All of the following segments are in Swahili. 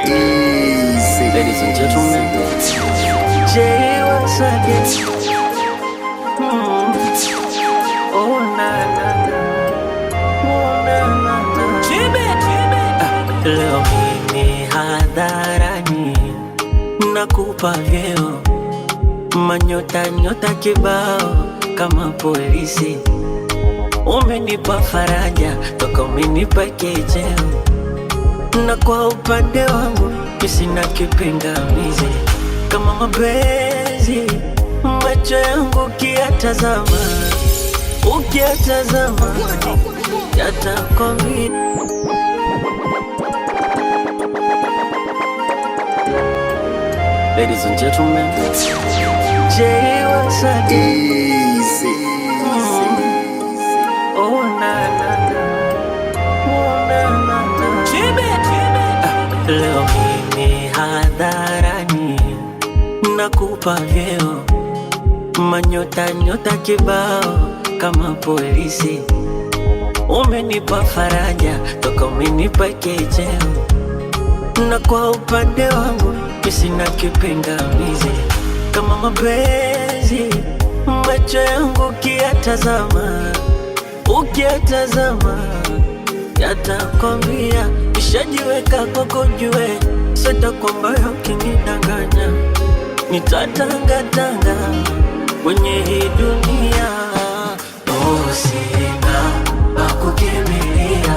Easy. Ladies and gentlemen, Jay once again. Oh na na na, oh na na na. Leo mimi hadharani nakupa vyeo, manyota nyota kibao kama polisi. Umenipa faraja toka umenipa kejeo, na kwa upande wangu sina kipingamizi. Kama mapenzi macho yangu ukiyatazama yatakwambia. Ladies and gentlemen, Jay once again. Easy. Oh na na na, oh na na na. Leo mimi hadharani nakupa vyeo, manyota nyota kibao kama polisi. Umenipa faraja toka umenipa kejeo, na kwa upande wangu sina kipingamizi. Kama mapenzi macho yangu ukiyatazama yatakwambia. Nishajiweka kwako jue, sita kwamba ukinidanganya nitatangatanga kwenye hii dunia. Oh, sina pa kukimbilia,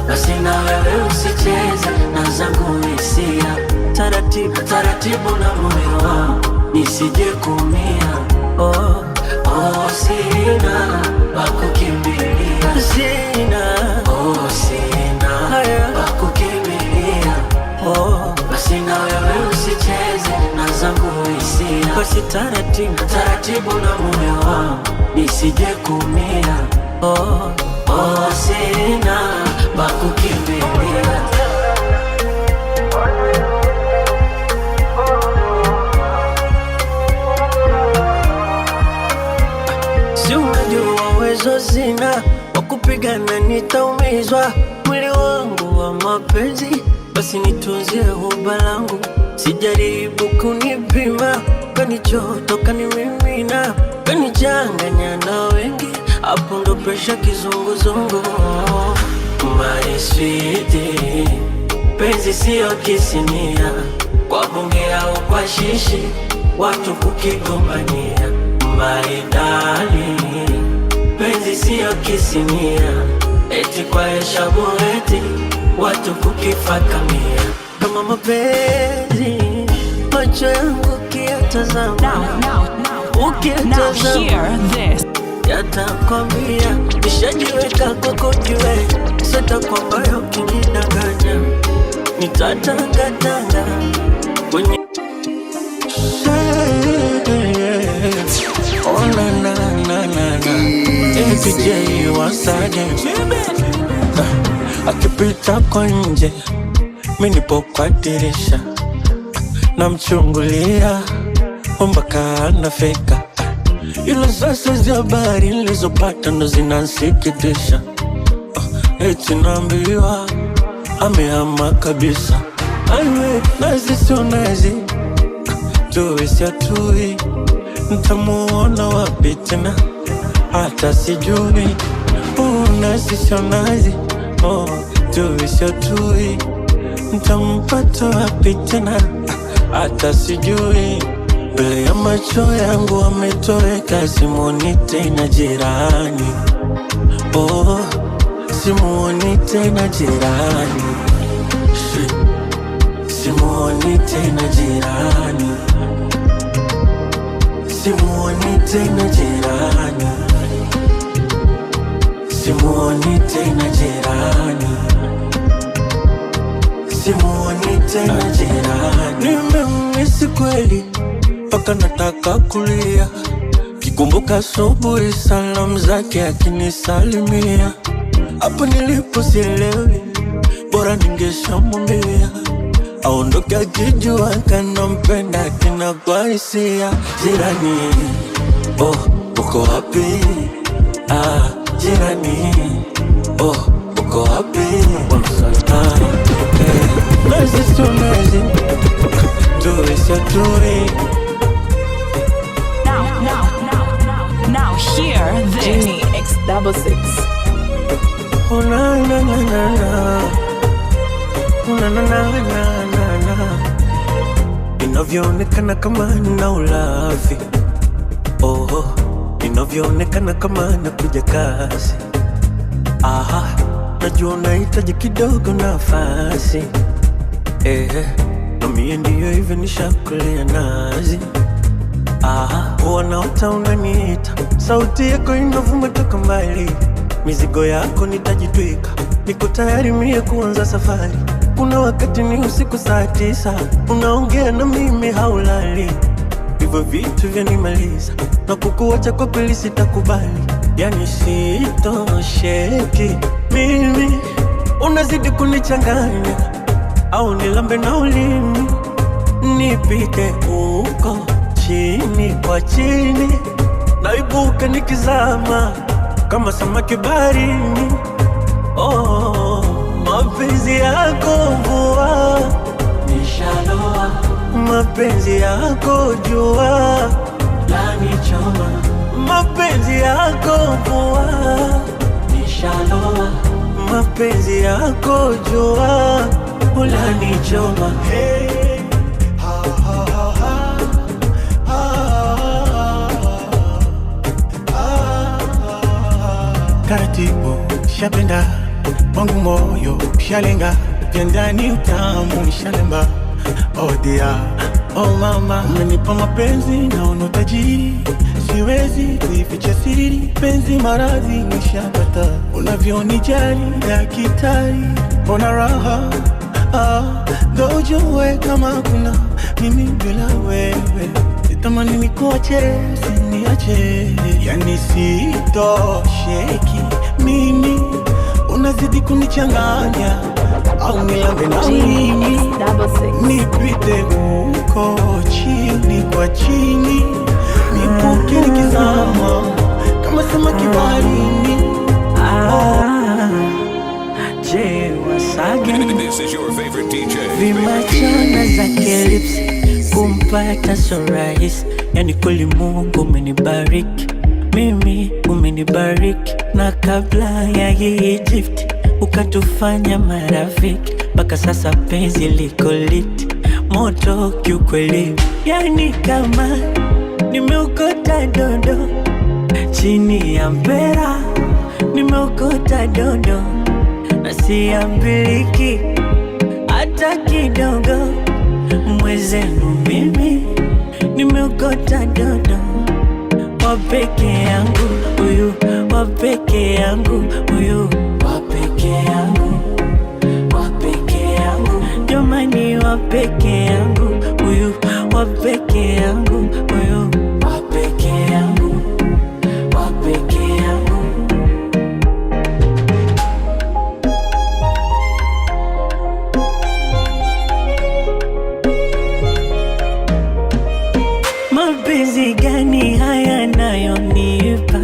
basi na wewe usicheze na zangu hisia. Taratibu taratibu na moyo wangu nisije kumia. Oh, oh, sina pa kukimbilia, sina pa kukimbilia. Oh, basi na wewe usicheze na zangu hisia. Basi taratibu taratibu na moyo wangu nisije kumia. Oh, oh, sina pa kukimbilia. Si unajua uwezo sina wa kupigana, nitaumizwa mwili wangu wa mapenzi. Basi nitunzie huba langu, sijaribu kunipima. Kanichoto kanimimina, kanichanganya na wengi, hapo ndo presha kizunguzungu. My sweetie, penzi siyo kisinia, kwa bunge au kwa shishi watu kukigombania. My darling, penzi siyo kisinia, eti kwa heshabu eti watu kukifakamia. Kama mapenzi macho yangu ukiyatazama yatakwambia. Nishajiweka kwako jue, sita kwamba ukinidanganya nitatangatanga kwenye. Oh na na na na na, APJ once again. Akipita kwa nje mimi nipo kwa dirisha, namchungulia mpaka anafika. Ila sasa za habari nilizopata ndo zinansikitisha. Eti naambiwa amehama kabisa. Aiwe nazi sio nazi, tuwe si atui, nitamuona wapi tena hata sijui. Nazi sio nazi, tuwe si atui, nitampata wapi tena hata sijui. Mbele ya macho yangu ametoweka, simuoni tena jirani. Oh, simuoni tena jirani. Simuoni tena jirani. Simuoni tena jirani. Simuoni tena jirani. Simuoni tena jirani. Nimemisi kweli paka nataka kulia, kikumbuka asubuhi salamu zake akinisalimia. Hapo nilipo sielewi, bora ningeshamwambia aondoke akijua kanampenda kina kwa hisia. Jirani, oh, uko wapi? Jirani, oh, uko wapi? Nazi Genie X66. Oh na na na na na, oh na na na na na na. Inavyoonekana kama na ulafi, oh, inavyoonekana kama nakuja kasi. Aha, najua unahitaji kidogo nafasi. Na mie ndiyo hivyo nishakulea nazi. Aha, wanaota unaniita, sauti yako inavuma toka mbali. Mizigo yako nitajitwika, niko tayari mie kuanza safari. Kuna wakati ni usiku saa 9, unaongea na mimi haulali. Hivyo vitu vyanimaliza, na kukuacha kwa kweli sitakubali. Yani sitosheki mimi, unazidi kunichanganya. Au nilambe na ulimi, nipite huko chini kwa chini, naibuka nikizama kama samaki baharini. Oh, mapenzi yako mvua, nishaloa. Mapenzi yako jua, lanichoma. Mapenzi yako mvua, nishaloa. Mapenzi yako jua, ulanichoma. Hey. Taratibu shapenda wangu moyo shalenga, kendani utamu shalemba. Oh dear, oh mama, umenipa mapenzi na unotajiri, siwezi kuificha siri. Penzi maradhi nishapata, unavyonijali daktari, mbona raha ndo ujue kama kuna mimi bila wewe. Sitamani nikuache, usiniache, yani sitosheki mimi, unazidi kunichanganya. Au nilambe na ulimi, nipite huko chini kwa chini, nipuke nikizama kama samaki baharini. Jay Wasagi, this is your favorite DJ. vimachana zake lips kumpata so rahisi. Yani kweli Mungu umenibariki mimi, umenibariki. Na kabla ya hii Egypt ukatufanya marafiki, mpaka sasa penzi liko lit moto kiukweli. Yani kama nimeokota dondo chini ya mpera, nimeokota dondo na siambiliki hata kidogo. Mwezenu mimi nimeokota dodo, wapeke yangu huyu, wapeke yangu huyu, wapeke yangu, wapeke yangu. Jamani wapeke yangu huyu, wapeke yangu huyu, wapeke yangu, wapeke yangu. Mapenzi gani haya nayonipa,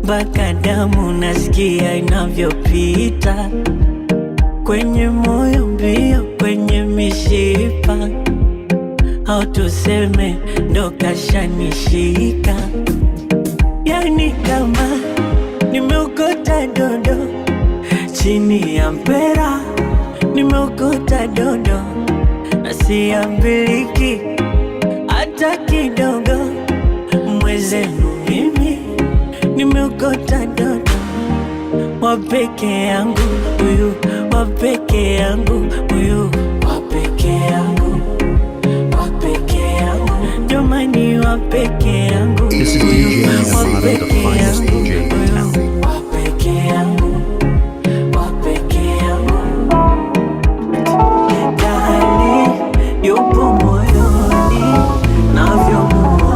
mpaka damu nasikia inavyopita kwenye moyo mbio, kwenye mishipa, au tuseme ndo kashanishika. Yani kama nimeokota dodo chini ya mpera, nimeokota dodo na siambiliki hata kidogo. Mwezenu mimi nimeokota dodo, wapeke yangu huyu, wapeke yangu huyu, wapeke yangu, wapeke yangu. Jamani wapeke yangu huyu, wapeke yangu huyu, wapeke yangu, wapeke yangu. Dali yupo moyoni navyomuona.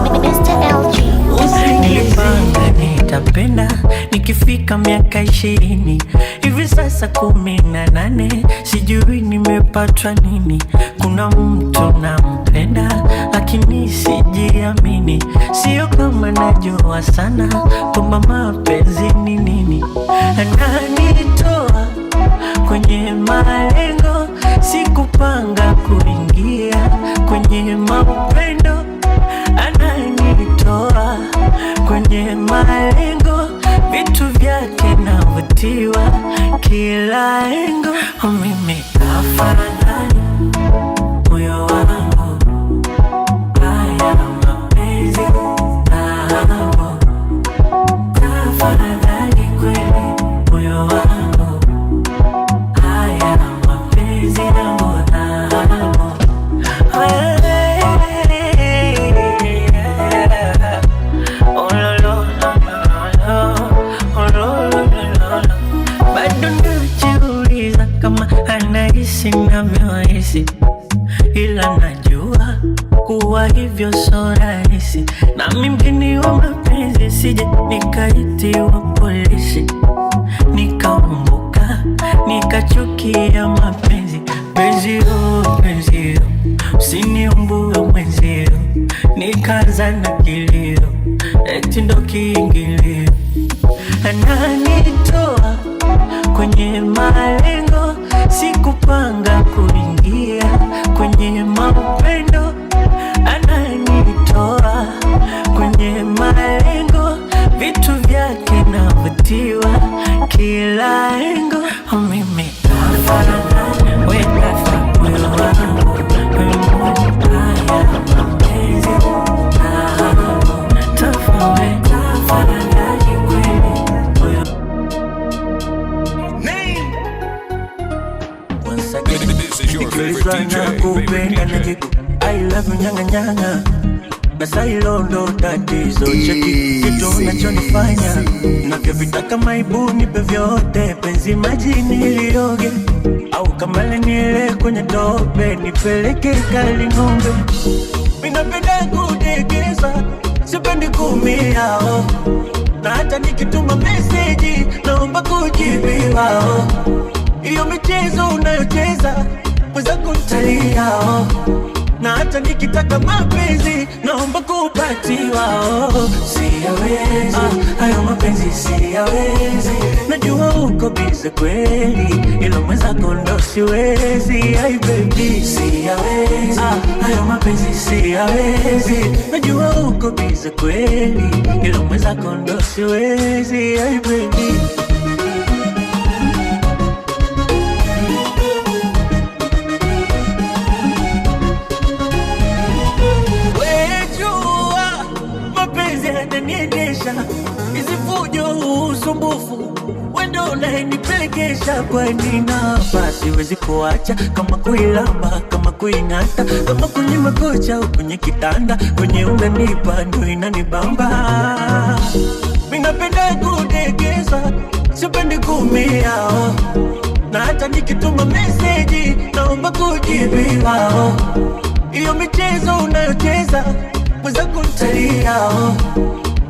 Nilipanga nitapenda nikifika miaka 20, hivi sasa 18, sijui nimepatwa nini. Kuna mtu nampenda lakini sijiamini, sio kama najua sana kwamba mapenzi ni nini. Ananitoa kwenye malengo, sikupanga kuingia kwenye mapendo. Ananitoa kwenye malengo, inavyohisi, ila najua kuwa hivyo so rahisi. Na mimi wa mapenzi sije nikaitiwa polisi, nikaumbuka nikachukia mapenzi. Penzio, usiniumbue mwenzio, nikaanza na kilio, eti ndo kiingilio. Ananitoa kwenye malengo, sikupanga kuingia kwenye maupendo. Ananitoa kwenye malengo, vitu vyake navutiwa kila engo. Mimi nafanana wenda fa moyo wangu, haya mapenzi tofauti nafanana kikweli moyo. Nikilizwa na kupenda najibu I love you nyanga nyanga, na sailo ndo tatizo. Cheki kitu unachonifanya navyovitaka, maibu nipe vyote. Penzi majini nilioge, au kamale niele kwenye tope, nipeleke kali ng'ombe. Minapenda kudekeza, sipendi kumia oh. Na hata nikituma meseji naomba kujibiwa oh. Iyo michezo unayocheza weza kuntalia oh. Na hata nikitaka mapenzi naomba kupatiwa oh. Siyawezi, hayo mapenzi siyawezi. Najua uko bize kweli, ila mwenzako ndo siwezi. Ay baby, siyawezi, hayo mapenzi siyawezi. Najua uko bize kweli, ila mwenzako ndo siwezi. Ay baby, hizi fujo usumbufu wendo unayenipelekesha kwa nina. Basi wezi kuacha, kama kuilamba, kama kuingata, kama kwenye makocha au kwenye kitanda, kwenye unanipa ndo inanibamba. Minapenda kudekeza, sipendi kumia oh. Na hata nikituma meseji naomba kujibiwa oh. Iyo michezo unayocheza weza kuntalia oh.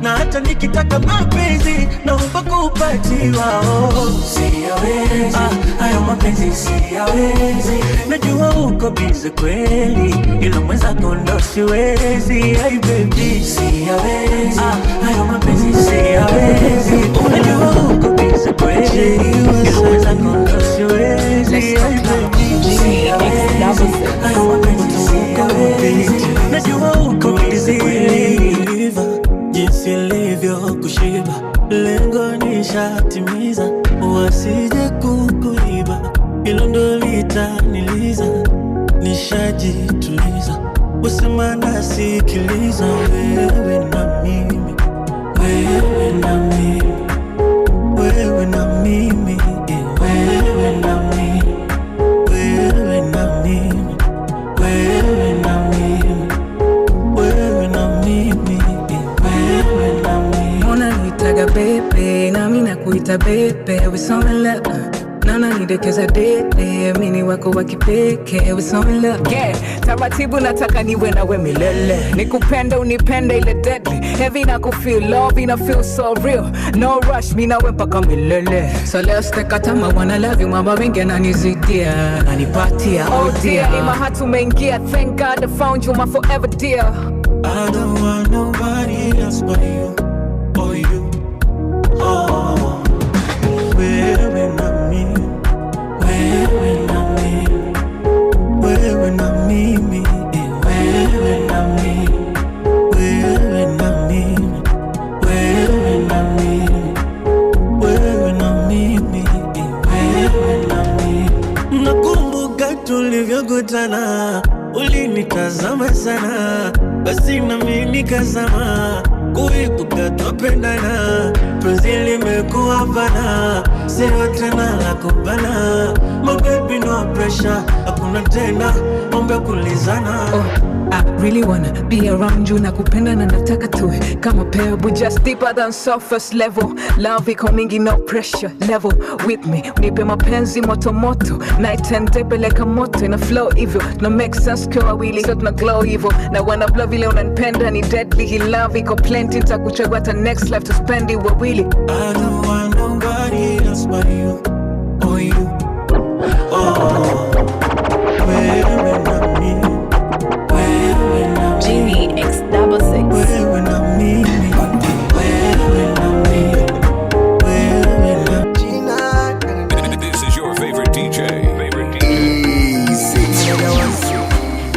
Na hata nikitaka mapenzi naomba kupatiwa oh. Siyawezi, hayo mapenzi siyawezi. Najua uko bize kweli, ila mwenzako ndo siwezi. Ay baby, siyawezi, hayo mapenzi siyawezi. Najua uko bize kweli, ila mwenzako ndo siwezi. Ay baby, siyawezi, hayo mapenzi siyawezi. Najua uko bize kweli, jinsi livyo kushiba, lengo nishatimiza. Wasije kukuiba, ilo ndo litaniliza. Nishajituliza, usema nasikiliza. Wewe na mimi, wewe na mimi, wewe na mimi, wewe na mimi, wewe na mimi, wewe na mimi, wewe na mimi. Unanitaga bebe, nami nakuita bebe. We so in love, na unanidekeza dede. Mini wako wa kipekee, we so in love. Yeah, taratibu nataka niwe nawe milele. Nikupende unipende ile deadly. Heavy na kufeel love ina feel so real. No rush, mi nawe mpaka milele. So let's take a time, I wanna love you. Mama wingi ananizidia, nanipatia oh dear, in my heart umeingia. Thank God I found you, my forever dear. I don't want nobody else but you, or you, oh. Wewe na mimi, wewe na mimi, wewe na mimi, wewe na mimi, wewe na mimi, wewe na mimi, wewe na mimi, wewe na mimi. Nakumbuka tulivyokutana, ulinitazama sana, basi na mimi nikazama. Kuibuka tupendana, penzi limekuwa pana, sio tena la kubana. My baby no pressure, hakuna tena mambo ya kulizana. I really wanna be around you, nakupenda na nataka tuwe kama pair, we just deeper than surface level. Love iko mingi, no pressure level with me. Unipe mapenzi moto moto, night and day peleka moto ina flow hivyo, no make sense kwa wawili so tuna glow hivyo. Na wanna blow vile unanipenda ni deadly, hii love iko plenty, nitakuchagua hata next life to spend it wawili. I don't want nobody else but you, oh you, oh. Wewe na mimi, wewe na Genie X66. wewe na mimi, wewe na mimi, wewe na This is your favorite DJ.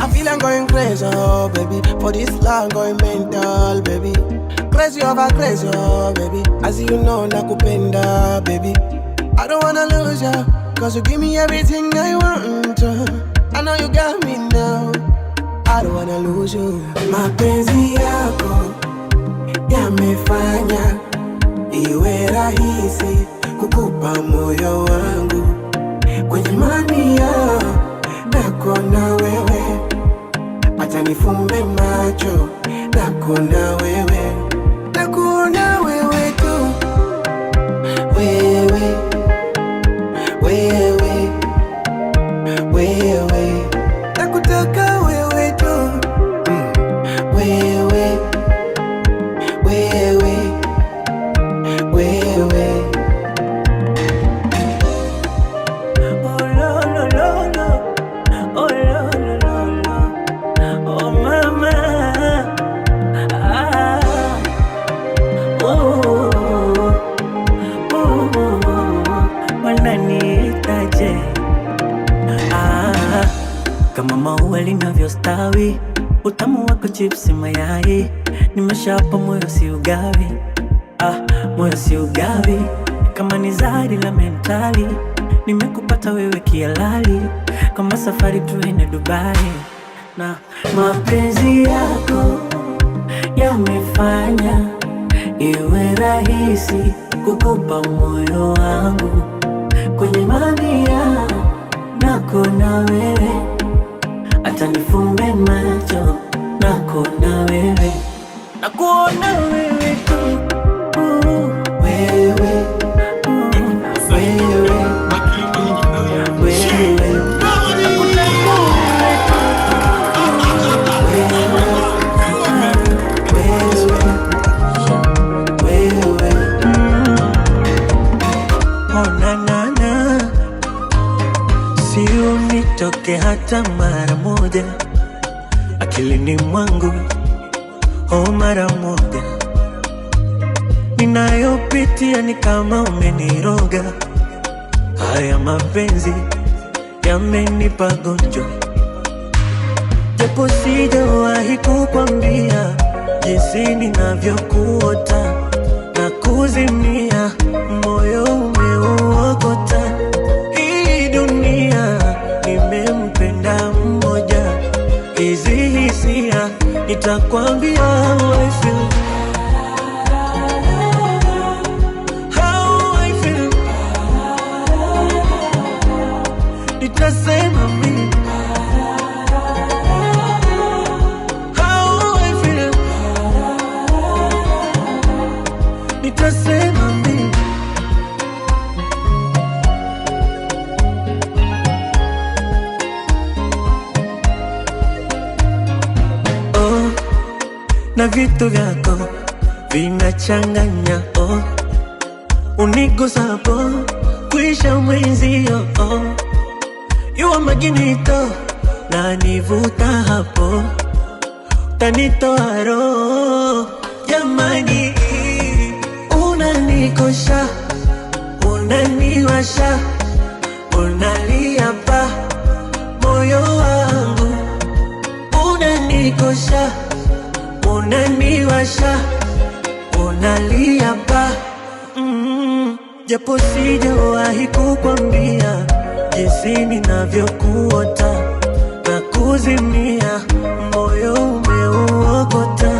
I feel I'm going crazy, oh baby. For this long going mental, baby. Crazy over crazy, oh baby. As you know, nakupenda, baby. I don't wanna lose ya, cause you give me everything I want. I know you got me now. I don't wanna lose you. Mapenzi yako yamefanya iwe rahisi kukupa moyo wangu kwenye mania nako na wewe, acha nifumbe macho nako na wewe, nako na wewe tu, wewe wewe wewe, nakutaka wewe tu, wewe wewe wewe. oh lo lo lo lo, oh lo lo lo lo, oh mama, ah, oh, wananiitaje? Ah, kama maua linavyostawi, utamu wako chipsi mayai, nimeshapa moyo si ugawi, moyo si ugawi, kama ni zari la mentali, nimekupata wewe kialali, kama safari tuende Dubai, na mapenzi yako yamefanya iwe rahisi kukupa moyo wangu kwenye mania nako na wewe, hata nifumbe macho nako na wewe, nakuona wewe tu, Wewe, wewe, oh na na na, si unitoke hata mara moja akilini mwangu, oh mara moja, ninayopitia ni kama umeniroga, haya mapenzi yamenipa gonjwa, japo sijawahi kukwambia jinsi ninavyokuota na kuzimia, moyo umeuokota. Hii dunia nimempenda mmoja, hizi hisia nitakwambia how I feel, how I feel, nitasema mimi how I feel, nitasema mimi. Oh, na vitu vyako vinachanganya, oh, unigusapo kuisha mwenzio, oh, yuwa maginito na nivuta hapo, tanitoa roho jamani, unanikosha, unaniwasha, unalia pa moyo wangu, unanikosha, unaniwasha, unalia pa japo sijawahi kukwambia jinsi ninavyokuota na kuzimia, moyo umeuokota.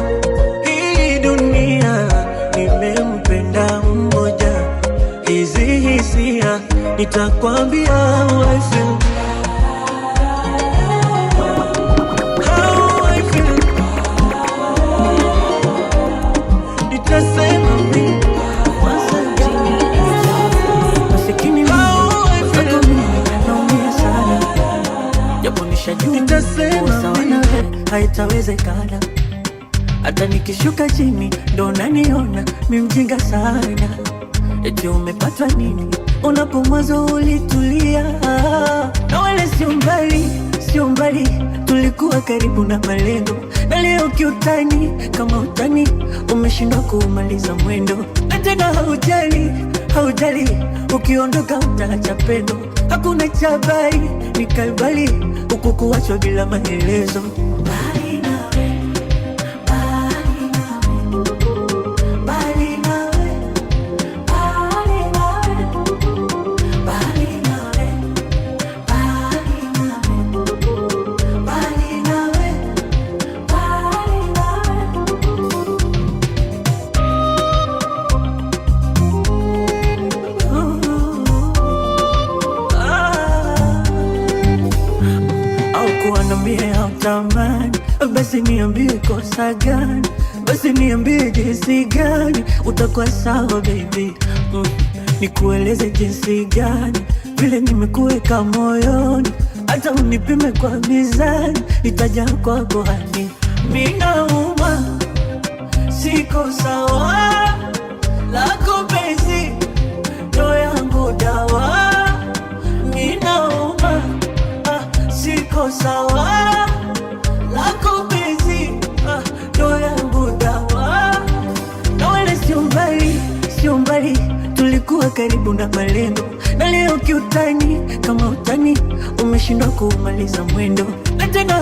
Hii dunia nimempenda mmoja, hizi hisia nitakwambia how I feel, how I feel. haitawezekana. Hata nikishuka chini ndo naniona mi mjinga sana. Eti umepatwa nini unapo mwanzo ulitulia? Na wala sio mbali, tulikuwa karibu na malengo. Na leo kiutani, kama utani umeshindwa kumaliza mwendo. Na tena haujali, ukiondoka utaacha pendo. Hakuna chabari, ni kalbali, huku kuachwa bila maelezo. Basi niambie kosa gani, basi niambie jinsi gani utakuwa sawa baby. Nikueleze jinsi gani vile nimekuweka moyoni. Hata unipime kwa mizani, nitaja kwako hadi ninauma. Siko sawa, lako penzi ndo yangu dawa. Ninauma, siko sawa, lako penzi ndo yangu dawa. Na wala sio mbali, tulikuwa karibu na malengo. Na leo kiutani, kama utani umeshindwa kumaliza mwendo. Na tena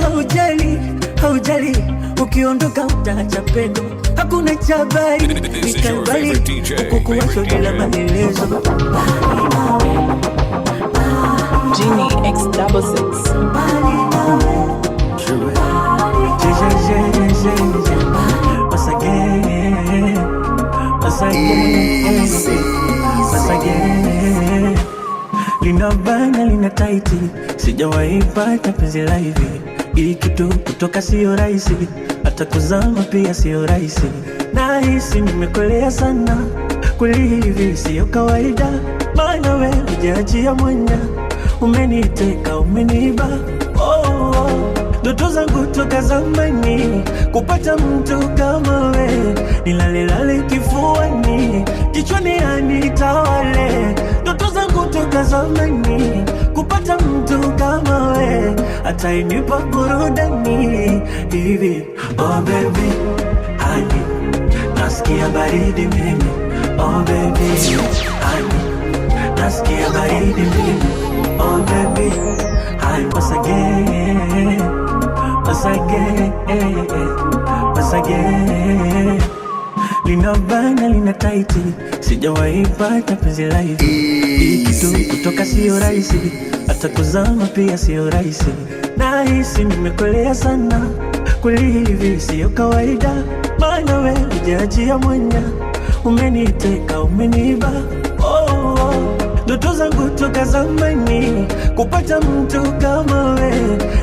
haujali, ukiondoka utaacha pendo. Hakuna chabari, ni kalbali, huku kuachwa bila maelezo. Genie X66. Once again. Lina bana lina taiti, sijawahi pata penzi la hivi. Hii kitu kutoka sio rahisi, hata kuzama pia sio rahisi. Nahisi nimekolea sana, kweli hivi sio kawaida. Maana wewe hujaachia mwanya, umeniteka umeniba. Ndoto zangu toka zamani kupata mtu kama we. Nilalelale kifuani, kichwani anitawale. Ndoto zangu toka zamani kupata mtu kama we. Hata inipa burudani hivi. Oh baby, honey, nasikia baridi mimi. Oh baby, honey, nasikia baridi mimi. Oh baby, honey, once again. Lina bana lina taiti, sijawahi pata penzi la hivi. Hii kitu kutoka sio rahisi, hata kuzama pia sio rahisi. Nahisi nimekolea sana, kweli hivi sio kawaida. Maana wewe hujaachia mwanya, umeniteka umeniba. Ndoto zangu toka zamani kupata mtu kama we.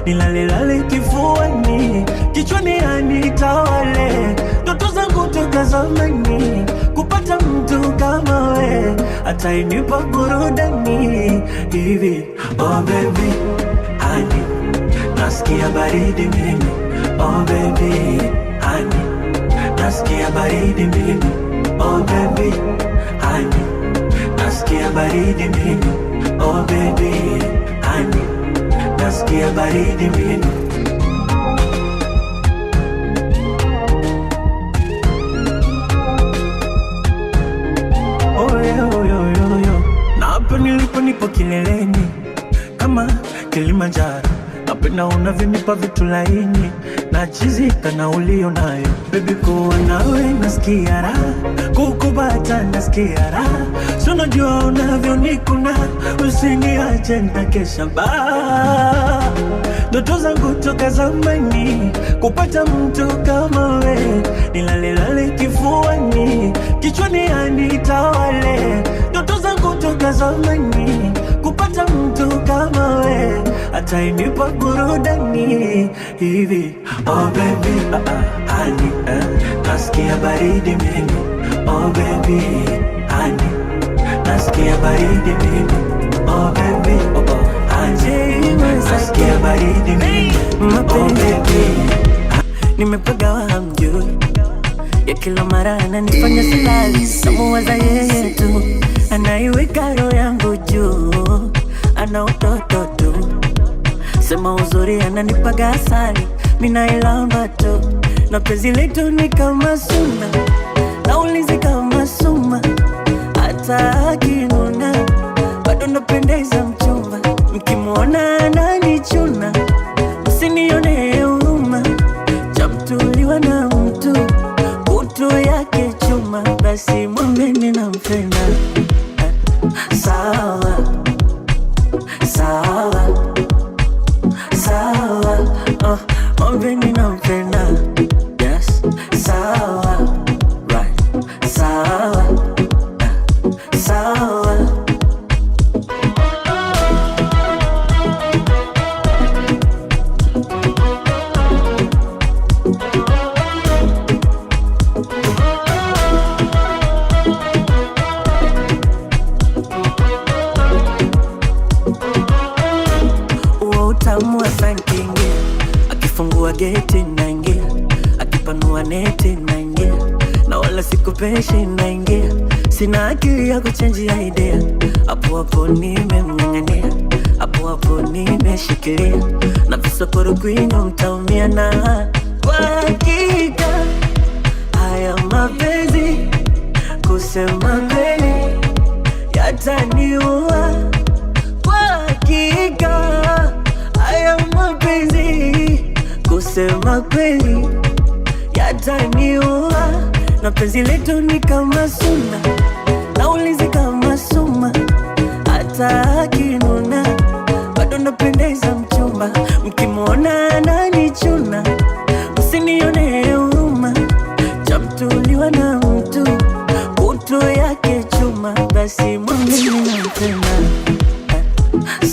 Nilalelale kifuani, kichwani anitawale. Ndoto zangu toka zamani kupata mtu kama we. Hata inipa burudani hivi. Oh baby, honey, nasikia baridi mimi. Oh baby, honey, nasikia baridi mimi. Oh baby, honey, nasikia baridi mimi. Oh baby, honey, nasikia baridi mimi. Oh yo. Na hapa nilipo nipo kileleni, kama Kilimanjaro. Napenda unavyonipa vitu laini, nachizika na ulio nayo. Baby kuwa nawe nasikia raha, kukubata nasikia raha. So najua unavyonikuna, usiniache nitakesha baa. Ndoto zangu toka zamani kupata mtu kama we. Nilalelale kifuani, kichwani anitawale. Ndoto zangu toka zamani kupata mtu kama we. Hata inipa burudani hivi. Oh baby, honey, nasikia baridi mimi. Oh baby, honey, nasikia baridi mimi. Oh baby, honey, nasikia baridi mimi. Oh baby, nimepagawa hamjui. Ya kila mara ananifanya silali, namuwaza yeye tu, anaiweka roho yangu juu, ana utoto tu. Sema uzuri ananipaga asali, mina ilamba tu. Na penzi letu ni kama suna, naulizi kama suma. Hata akinuna, bado napendeza mchumba. Mkimuona ananichuna, msinione huruma. Chamtuliwa na mtu, kutu yake chuma. Basi mwambeni nampenda. Sawa, sawa, sawa, mwambeni nampenda. Yes, sawa, right, sawa, sawa. Utamu asankingia, akifungua geti naingia, akipanua neti naingia, na wala sikupeshi naingia. Sina akili ya kuchangia idea, hapo hapo nimemng'ang'ania, hapo hapo nimeshikilia. Na visokoro kwinyo mtaumia na kwa hakika haya mapenzi kusema kweli yataniua. Kwa hakika haya mapenzi kusema kweli yataniua. Na penzi letu ni kama suna, naulizi kama suma. Hata akinuna, bado napendeza mchumba. Mkimuona ananichuna, msinione huruma. Chamtuliwa na mtu, kutu yake chuma. Basi mwambeni nampenda.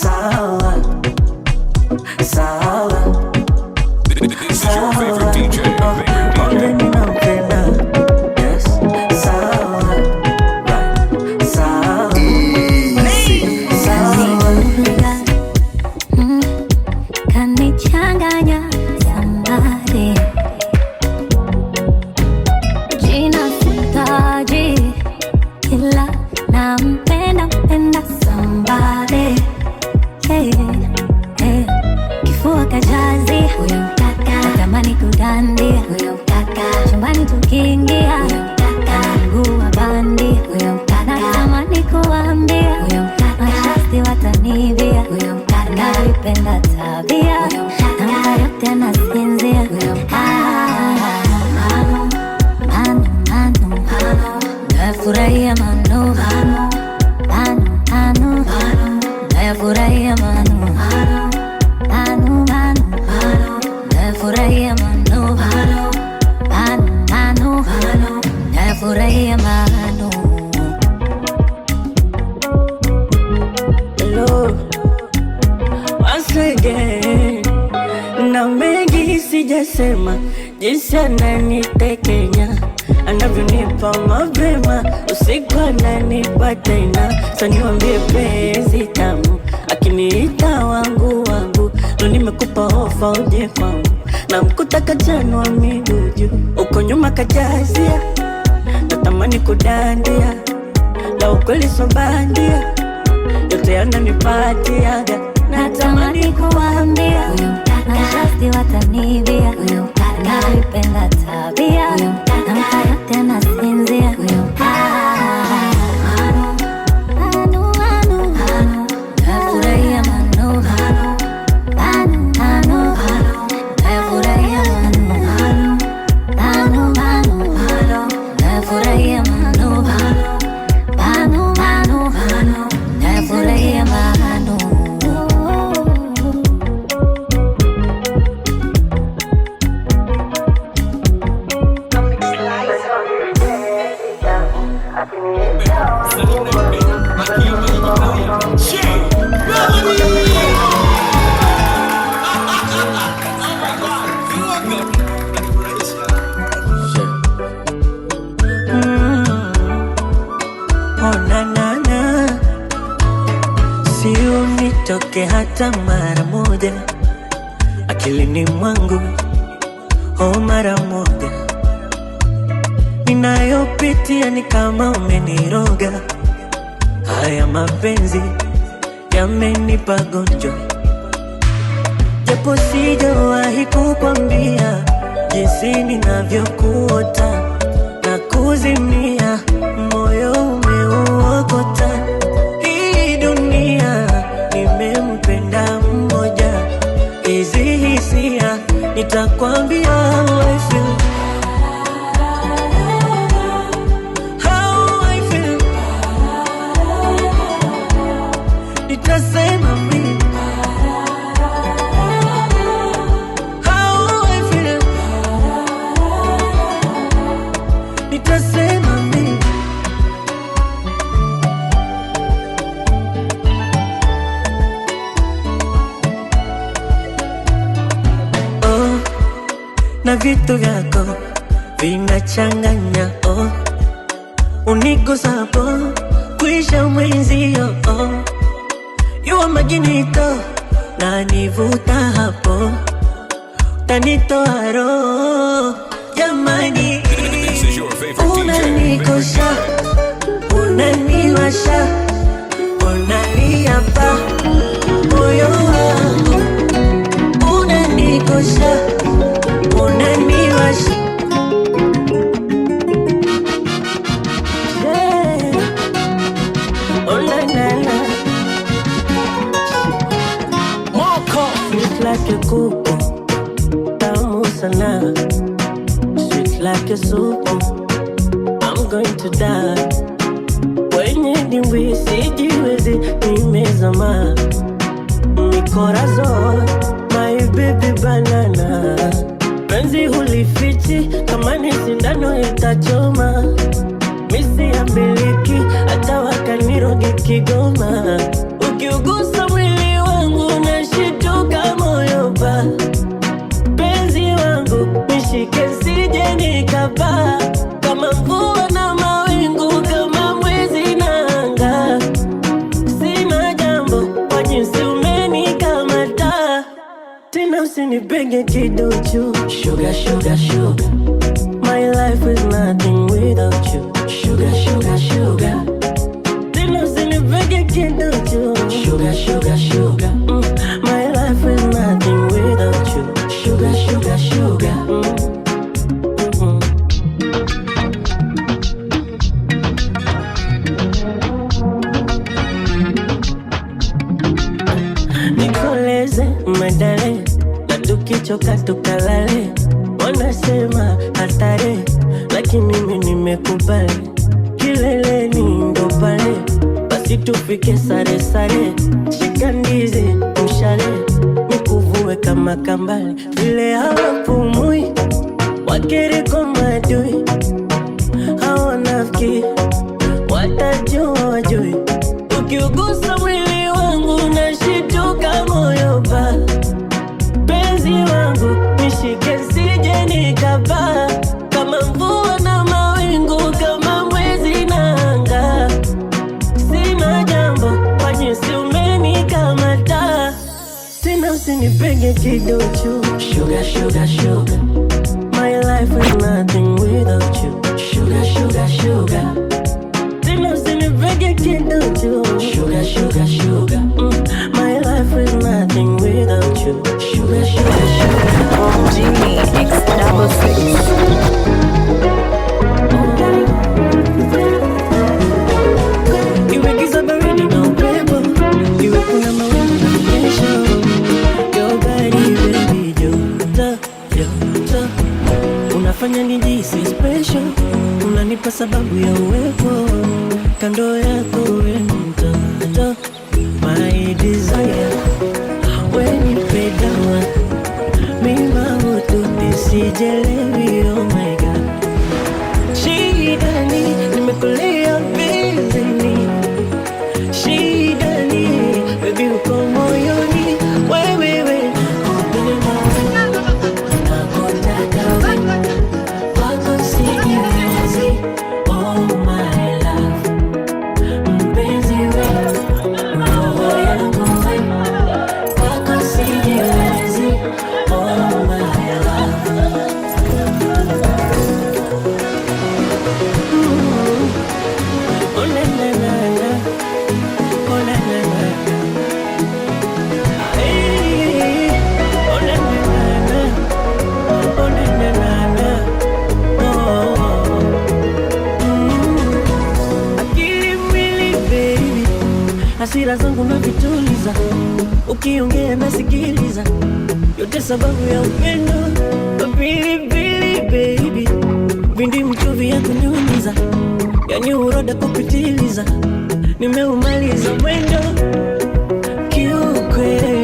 Sawa, sawa, This is your favorite DJ. mwambeni nampenda. Yes, sawa, right, sawa, sawa. Kanichanganya somebody, jina sitaji, ila nampenda somebody. Hey, hey. Kifua kajazi, huyo mkaka, natamani kudandia, huyo mkaka, chumbani tukiingia, huyo mkaka, mguu wa bandi, huyo mkaka, natamani kuambia, huyo mkaka, mashasti watanibia, huyo mkaka, nalipenda tabia, huyo mkaka, namba yote nasinzia, huyo mkaka. Mano, mano, mano, mano, nafurahia mano, mano, mano, mano, mano, nafurahia mano, mano, mano, mano, nafurahia mano, mano, mano, mano, nafurahia mano. Hello, once again. Na mengi sijasema, jinsi ananitekenya, anavyonipa mapema, usiku ananipa tena. Sasa niwaambie penzi tamu, akiniita wangu wangu. Leo nimekupa ofa uje kwangu, na mkuta kachanwa miguu juu, uko nyuma kajazia, natamani kudandia, la ukweli so bandia, yote yananipatiaga. Natamani kuambia, huyo mkaka, mashasti watanibia, huyo mkaka, nalipenda tabia, huyo mkaka, namba yote nasinzia, huyo mkaka. Mano, mano, mano, mano, nafurahia mano, mano, mano, mano, mano, nafurahia mano, mano, mano, mano, mano, nafurahia mano, mano, mano, mano, mano, nafurahia mano. Toke hata mara moja akilini mwangu, oh mara moja. Ninayopitia ni kama umeniroga. Haya mapenzi yamenipa gonjwa, japo sijawahi kukwambia jinsi ninavyokuota na kuzimia, moyo umeuokota. Hii dunia nimempenda mmoja, hizi hisia nitakwambia how I feel. How I feel. Nitasema mimi how I feel. Nitasema mimi. Oh, na vitu vyako vinachanganya. Oh, unigusapo kuisha mwenzio. Oh, yuwa maginito na nivuta hapo, tanitoa roho jamani. This is your favorite DJ. Unanikosha, unaniwasha, unaniapa moyo wangu. Unanikosha, unaniwasha, yeah. Oh la la la. Moko sweet like a kuku, tamu sana. Sweet like a soup, I'm going to die. Kwenye dimbwi sijiwezi, nimezama. Mi corazon, my baby banana. Penzi hulifichi, kama ni sindano itachoma. Misi ya miliki, hata wakaniroge Kigoma. Ukiugusa mwili wangu, nashituka moyo pa. Penzi wangu, nishike sije nikapaa. Kama mvua na mawingu, kama mwezi na anga. Sina jambo, kwa jinsi umenikamata. Tena usinipege kiduchu. Sugar, sugar, sugar. My life is nothing without you. Sugar, sugar, sugar. Tena usinipege kiduchu. Sugar, sugar, sugar. My life is nothing without you. Sugar, sugar, sugar. Nikoleze medale na tukichoka tukalale. Wanasema hatari, lakini mimi nimekubali. Kileleni ndo pale, basi tufike sare sare. Shika ndizi mshale, nikuvue kama kambale. Vile hawapumui, wakere kwa madui. Hawanafiki, watajua wajui. Ukiugusa mwili wangu, nashituka moyo pa. Penzi wangu, nishike sije nikapaa. Kama mvua na mawingu, kama mwezi na anga. Sina jambo, kwa jinsi umenikamata. Tena usinipege kiduchu. Sugar, sugar, sugar. My life is nothing without you. Sugar, sugar, sugar. Tena usinipege kiduchu. Sugar, sugar, sugar. My life is nothing without you. Sugar, sugar, sugar. Genie X66. Iwe giza baridi na upepo, iwe kuna mawingu na mnyesho. Your body baby joto, joto. Unafanya nijihisi special, unanipa sababu ya uwepo. Kando yako we mtoto, my desire. When you pay down, mima hutu nisijelewi, oh my God. Shidani, nimekulia bizini. Shidani, baby uko moyoni. Wewe, nakutaka wewe. Wako sijiwezi, oh my love. Mpenzi wewe, roho yangu wewe. Wako sijiwezi, oh my love. hasira zangu na vituliza, ukiongea nasikiliza, yote sababu ya upendo. Pilipili baby, vindi mchuvi ya kunyunyiza, yani uroda kupitiliza, nimeumaliza mwendo kiukweli.